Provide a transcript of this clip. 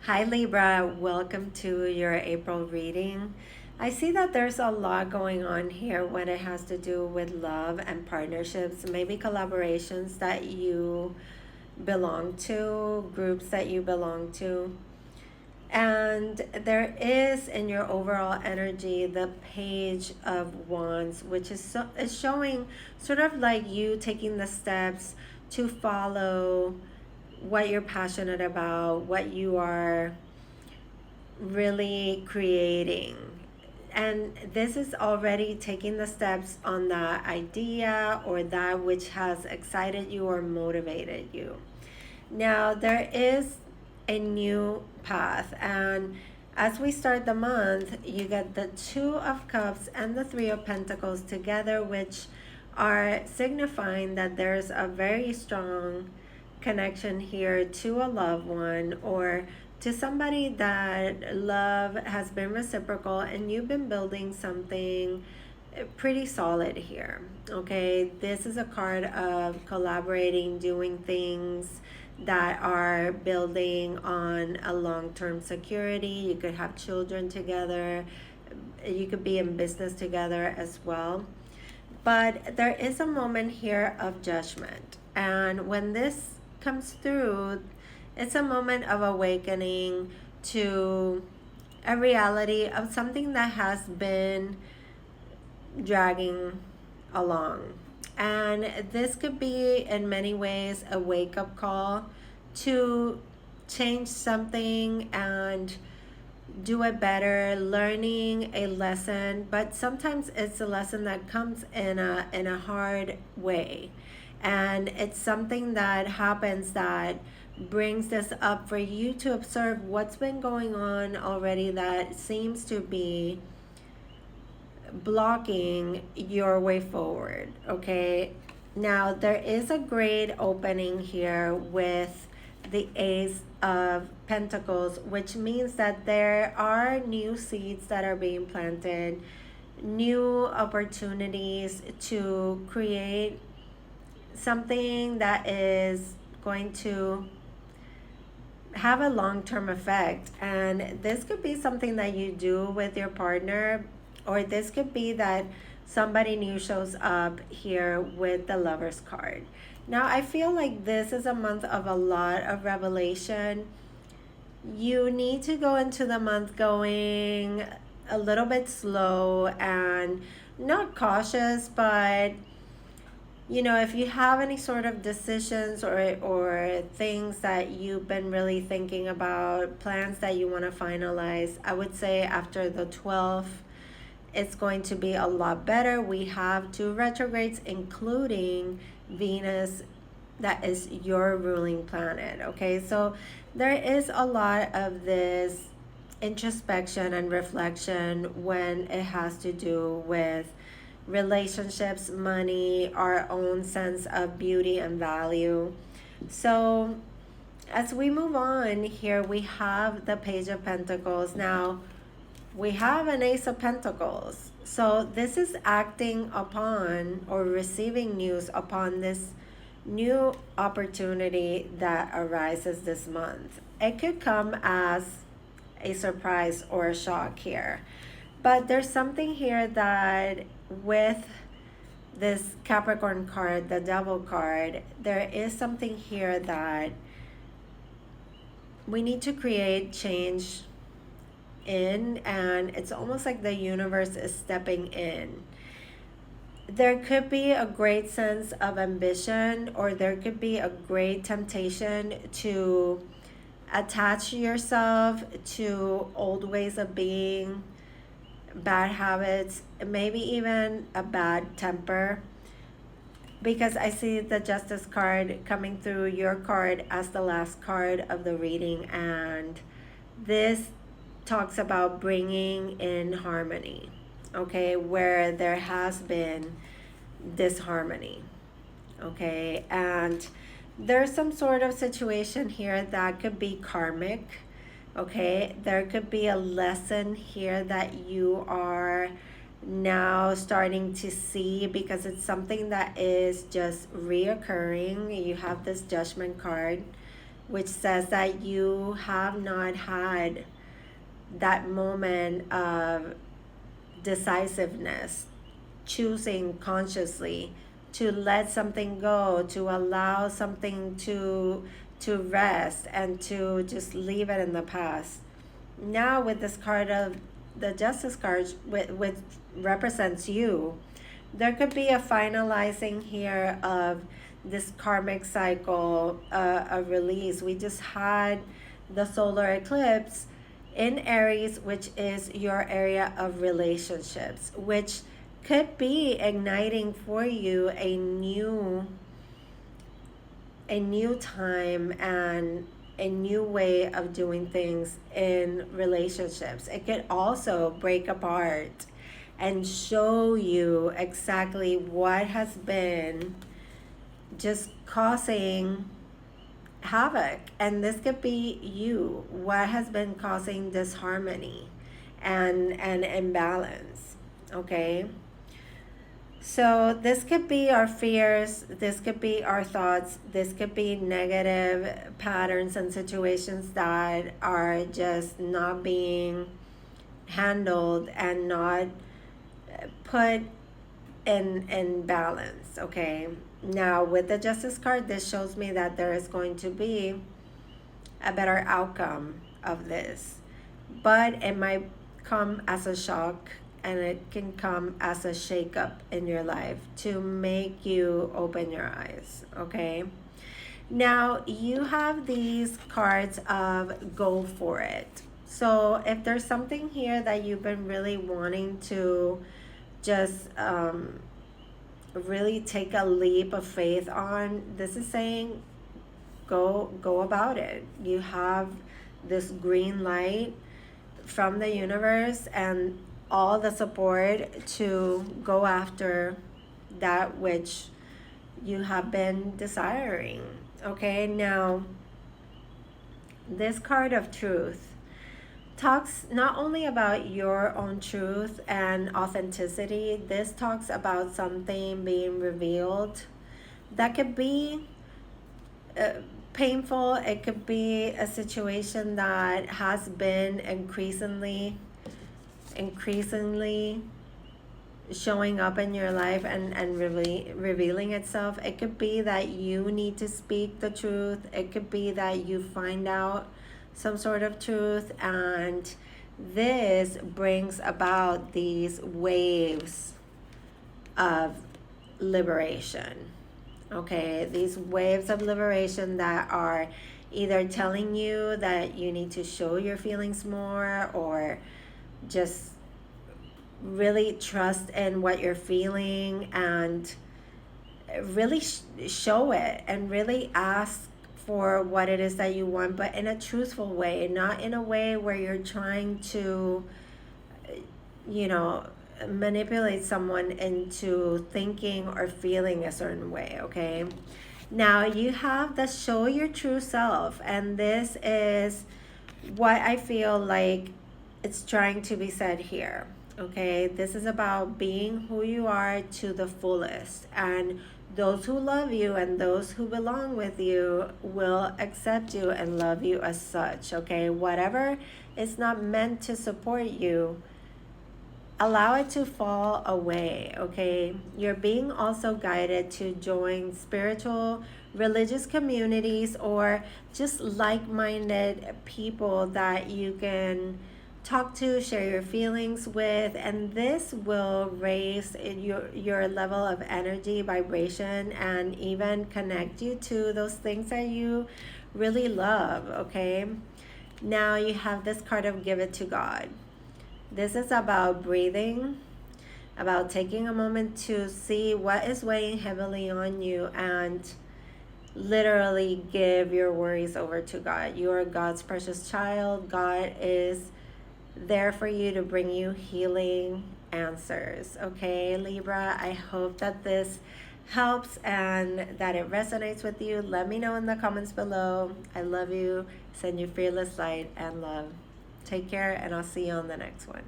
Hi Libra, welcome to your April reading. I see that there's a lot going on here when it has to do with love and partnerships, maybe collaborations that you belong to, groups that you belong to. And there is in your overall energy the Page of Wands, which is showing sort of like you taking the steps to follow what you're passionate about, what you are really creating. And this is already taking the steps on that idea or that which has excited you or motivated you. Now, there is a new path, and as we start the month, you get the Two of Cups and the Three of Pentacles together, which are signifying that there's a very strong connection here to a loved one or to somebody that love has been reciprocal and you've been building something pretty solid here. Okay, this is a card of collaborating, doing things that are building on a long-term security. You could have children together, you could be in business together as well. But there is a moment here of judgment, and when this comes through, it's a moment of awakening to a reality of something that has been dragging along. And this could be in many ways a wake-up call to change something and do it better, learning a lesson, but sometimes it's a lesson that comes in a hard way. And it's something that happens that brings this up for you to observe what's been going on already that seems to be blocking your way forward. Okay, now there is a great opening here with the Ace of Pentacles, which means that there are new seeds that are being planted, new opportunities to create something that is going to have a long-term effect. And this could be something that you do with your partner, or this could be that somebody new shows up here with the Lovers card. Now, I feel like this is a month of a lot of revelation. You need to go into the month going a little bit slow and not cautious, but if you have any sort of decisions or things that you've been really thinking about, plans that you want to finalize, I would say after the 12th, it's going to be a lot better. We have two retrogrades, including Venus, that is your ruling planet. Okay, so there is a lot of this introspection and reflection when it has to do with relationships, money, our own sense of beauty and value. So as we move on here, we have the Page of Pentacles. Now, we have an Ace of Pentacles. So this is acting upon or receiving news upon this new opportunity that arises this month. It could come as a surprise or a shock here. But there's something here that with this Capricorn card, the Devil card, there is something here that we need to create change in, and it's almost like the universe is stepping in. There could be a great sense of ambition, or there could be a great temptation to attach yourself to old ways of being, bad habits, maybe even a bad temper, because I see the Justice card coming through your card as the last card of the reading, and this talks about bringing in harmony, okay, where there has been disharmony, okay, and there's some sort of situation here that could be karmic. Okay, there could be a lesson here that you are now starting to see because it's something that is just reoccurring. You have this Judgment card, which says that you have not had that moment of decisiveness, choosing consciously to let something go, to allow something to rest and to just leave it in the past. Now with this card of the Justice card, which represents you, there could be a finalizing here of this karmic cycle, a release. We just had the solar eclipse in Aries, which is your area of relationships, which could be igniting for you a new time and a new way of doing things in relationships. It could also break apart and show you exactly what has been just causing havoc. And this could be you, what has been causing disharmony and imbalance. Okay, so this could be our fears, this could be our thoughts, this could be negative patterns and situations that are just not being handled and not put in balance. Okay, now with the Justice card, this shows me that there is going to be a better outcome of this, but it might come as a shock, and it can come as a shakeup in your life to make you open your eyes. Okay, now you have these cards of go for it. So if there's something here that you've been really wanting to just really take a leap of faith on, this is saying go about it. You have this green light from the universe and all the support to go after that which you have been desiring. Okay, now this card of truth talks not only about your own truth and authenticity, this talks about something being revealed that could be painful. It could be a situation that has been increasingly showing up in your life and revealing itself. It could be that you need to speak the truth. It could be that you find out some sort of truth, and this brings about these waves of liberation. Okay, these waves of liberation that are either telling you that you need to show your feelings more, or just really trust in what you're feeling and really show it and really ask for what it is that you want, but in a truthful way, not in a way where you're trying to, manipulate someone into thinking or feeling a certain way. Okay, now you have the show your true self, and this is what I feel like it's trying to be said here. Okay, this is about being who you are to the fullest, and those who love you and those who belong with you will accept you and love you as such. Okay, whatever is not meant to support you, allow it to fall away. Okay, you're being also guided to join spiritual, religious communities, or just like-minded people that you can talk to, share your feelings with, and this will raise your level of energy, vibration, and even connect you to those things that you really love. Okay, now you have this card of give it to God. This is about breathing, about taking a moment to see what is weighing heavily on you and literally give your worries over to God. You are God's precious child. God is there for you to bring you healing answers. Okay, Libra, I hope that this helps and that it resonates with you. Let me know in the comments below. I love you. Send you fearless light and love. Take care, and I'll see you on the next one.